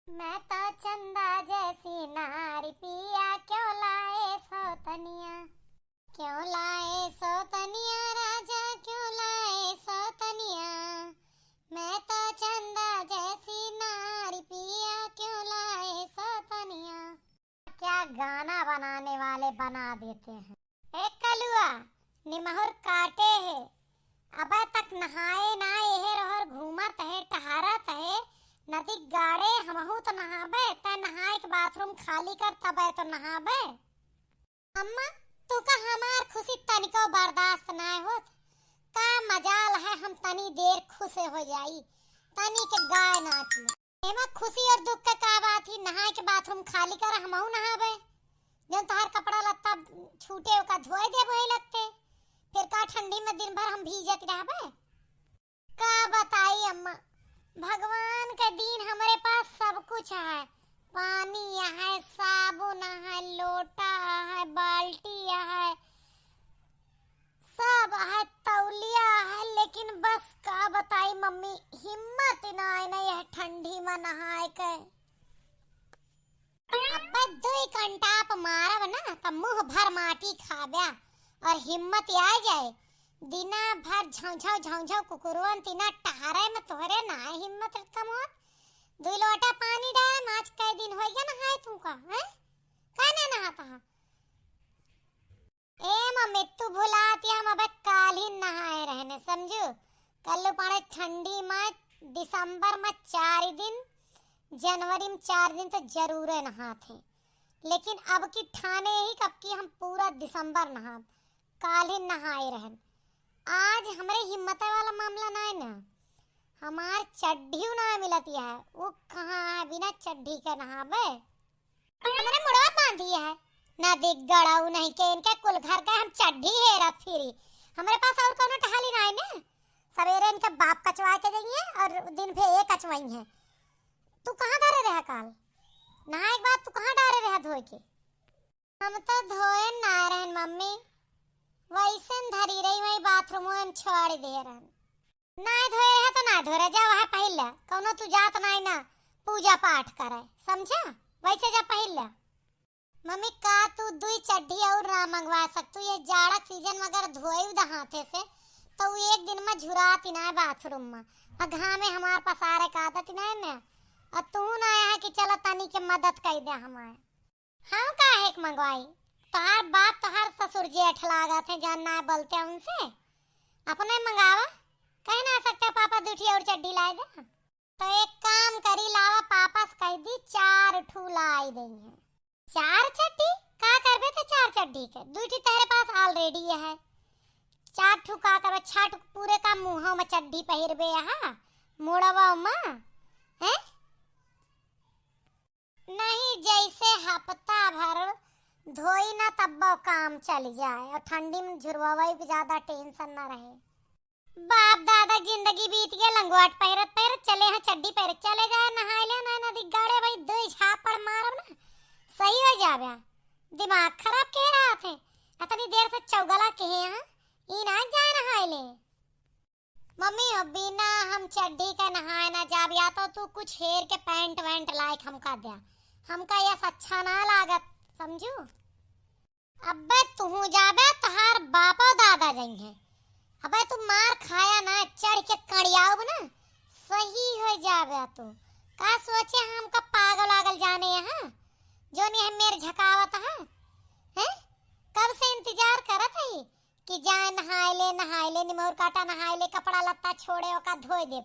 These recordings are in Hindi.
मैं तो चंदा जैसी नारी पिया क्यों लाए सौतनिया। क्यों लाए सौतनिया राजा क्यों लाए सौतनिया। मैं तो चंदा जैसी नारी पिया क्यों लाए सौतनिया। क्या गाना बनाने वाले बना देते हैं। एक कलुआ निमहुर काटे है अब तक नहाए ना एहर और घूमत है टहरत है नदी गाड़े हमहू तो नहाबे त नहाए के बाथरूम खाली कर तबे तो नहाबे। अम्मा तू का हमार खुशी तनिको बर्दाश्त ना होत का मजाल है हम तनी देर खुश हो जाई तनी के गाय नाच ले एमा खुशी और दुख के का बात ही नहाए के बाथरूम खाली कर हमहू नहाबे जन तोहर कपड़ा लत्ता छूटे ओका धोए दे वही लगते फिर का ठंडी में दिन भर हम भीजत रहबे। का बताई अम्मा भगवान के दिन हमारे पास सब कुछ है पानी है साबुन है लोटा है बाल्टी है सब है तौलिया है लेकिन बस का बताई मम्मी हिम्मत ना नहीं है ठंडी में नहाए के। अब 2 घंटा आप मारब ना तो मुंह भर माटी खाब्या और हिम्मत आ जाए दिना भर झौझौ कुकुरवन तिना टहरे में तोहरे ना हिम्मत कम होत 2 लोटा पानी डाल आज कई दिन हो गया नहाए तू का हैं का ना नहाता है। ए मम्मी तू भुलाती हम अब काल ही नहाए रहने समझू कल पड़े ठंडी में दिसंबर में 4 दिन जनवरी में 4 दिन तो जरूर नहाते लेकिन अब की ठाने ही कब की हम पूरा दिसंबर नहा काल ही नहाए रहन। आज हमारे हिम्मत वाला मामला ना है ना हमार चड्ढी ना मिलती है वो कहाँ है बिना चड्ढी के नहाबे हमारे मुड़वा बांधी है ना दिख गड़ाऊ नहीं के इनके कुल घर का हम चड्ढी हेरा फिरी हमारे पास और कोनो टहाली ना है ना सवेरे इनके बाप कचवा के देंगे और दिन पे एक कचवाई है। तू कहाँ धरे रहा काल नहाए के बाद तू कहाँ डारे रहा धोए के। हम तो धोए ना रहन मम्मी वैसे धरी रही वही बाथरूम में छोड़ दे रहन ना धोए रहा तो ना धोरे जा वहाँ पहले कौनो तू जात ना ना पूजा पाठ करे समझा वैसे जा पहले। मम्मी का तू 2 चड्ढी और ना मंगवा सकतू ये जाड़ा सीजन में अगर धोए उदा हाथे से तो वो एक दिन में झुराती ना बाथरूम में और घामे हमार पसारे का आदत ना है और तू ना आया कि चलो तनी के मदद कर दे हमारे हम का एक मंगवाई तोहार बाप तोहार ससुर जेठ लागत है जानना बोलते हैं उनसे अपने मंगावा कह ना सकते पापा दूठी और चड्डी लाई दे तो एक काम करी लावा पापा से कह दी 4 ठू लाई देंगे 4 चड्डी का करबे तो 4 चड्डी के दूठी तेरे पास ऑलरेडी है 4 ठू का करबे 6 ठू पूरे का मुंहों में चड्डी पहिरबे हां मोड़वा में हैं नहीं जैसे हफ्ता भर धोई ना तब काम चल जाए और ठंडी में झुरवाई भी ज्यादा टेंशन ना रहे। बाप दादा जिंदगी बीत गया लंगवाट पैरत चले हैं चड्डी पैर चले जाए नहाए ले ना नदी गाड़े भाई 2 झापड़ मारब ना सही हो जावे दिमाग खराब के रहा थे इतनी देर से चौगला के हैं ई ना जाए नहाए ले। मम्मी अब बिना हम चड्डी के नहाए ना जाब या तो तू कुछ हेर के पैंट वैंट लायक हमका दे हमका ये अच्छा ना लागत समझू। अबे तू जाबे तहार बापा दादा जाएंगे अबे तू मार खाया ना चढ़ के कड़ियाओ ना सही हो जाबे तू का सोचे हमका पागल आगल जाने हैं जो नहीं है मेरे झकावत है हैं कब से इंतजार करत है कि जाए नहाए ले निमोर काटा नहाए ले कपड़ा लत्ता छोड़े ओका धोए दे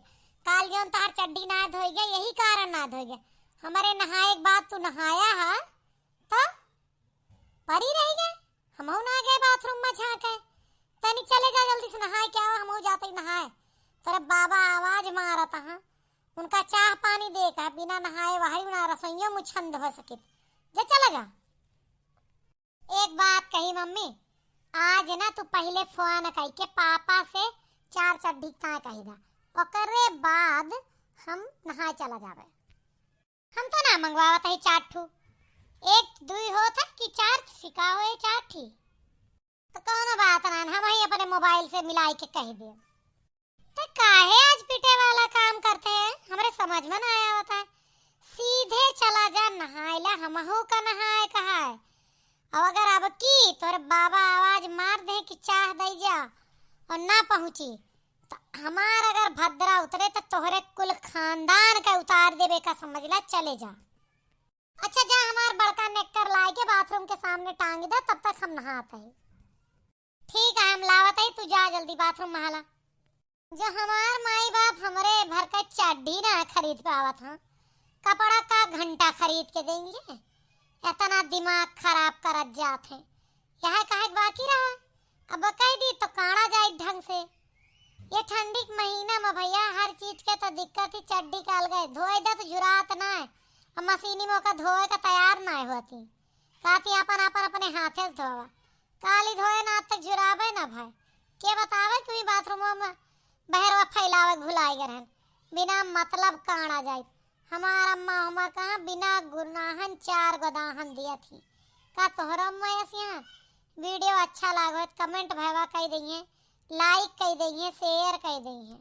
काल जोन तहार चड्डी ना धोई गए यही कारण ना धोई गए हमारे नहाए के बाद तू नहाया है तो परी रह गए हमहू ना गए बाथरूम में झांके तनी चले जा जल्दी से नहाए क्या हमहू जाते ही नहाए तेरे बाबा आवाज मारत है उनका चाह पानी दे का बिना नहाए वही ना रसोइयों में छंद हो सके जा चला जा। एक बात कही मम्मी आज ना तू पहले फोन कही के पापा से 4 चड्डी का कही दा ओकरे बाद हम नहाए चला जावे हम तो ना मंगवावत है 4 ठू 1 2 होता कि 4 सिखाओ 4 ठी तो कौन बात ना हम ही अपने मोबाइल से मिलाई के कह दे तो काहे आज पीटे वाला काम करते हैं हमारे समझ में ना आया होता है सीधे नहायला हमहू का नहाए कहा है। और अगर अब की तोरे बाबा आवाज मार दे कि चाह दे जा और ना पहुंची तो हमार अगर भद्रा उतरे तो तोहरे कुल खानदान का उतार देवे का समझला, चले जा। अच्छा जा हमार बड़का नेक्कर लाए के बाथरूम के सामने टांग दे, तब तक हम नहाते हैं। ठीक है हम लावत है, तू जा जल्दी बाथरूम नहाला। जो हमार माई बाप हमरे भर का चड्डी ना खरीद पावत हाँ, कपड़ा का घंटा खरीद के देंगे। इतना दिमाग खराब करत जात है। यह कहे बाकी रहा अब कह दी तो काढ़ा जाए ढंग से। ये ठंडी के महीना में भैया हर चीज के तो दिक्कत ही, चड्डी काल गए धोए दे तो जुरात ना है और मशीनी मौका धोए का तैयार ना होती। काती अपन अपन अपने हाथे से धोवा, काली धोए ना तक जुराबे ना भाई। के बतावे कि बाथरूम में बहरवा फैलावे भुलाई गए बिना मतलब काढ़ा जाए। हमारा अम्मा उमर कहाँ बिना गुनाहन 4 गोदाहन दिया थी। का तोहरा अम्मा यहाँ वीडियो अच्छा लागो कमेंट भावा कह दिए, लाइक कह दिए, शेयर कह दिए।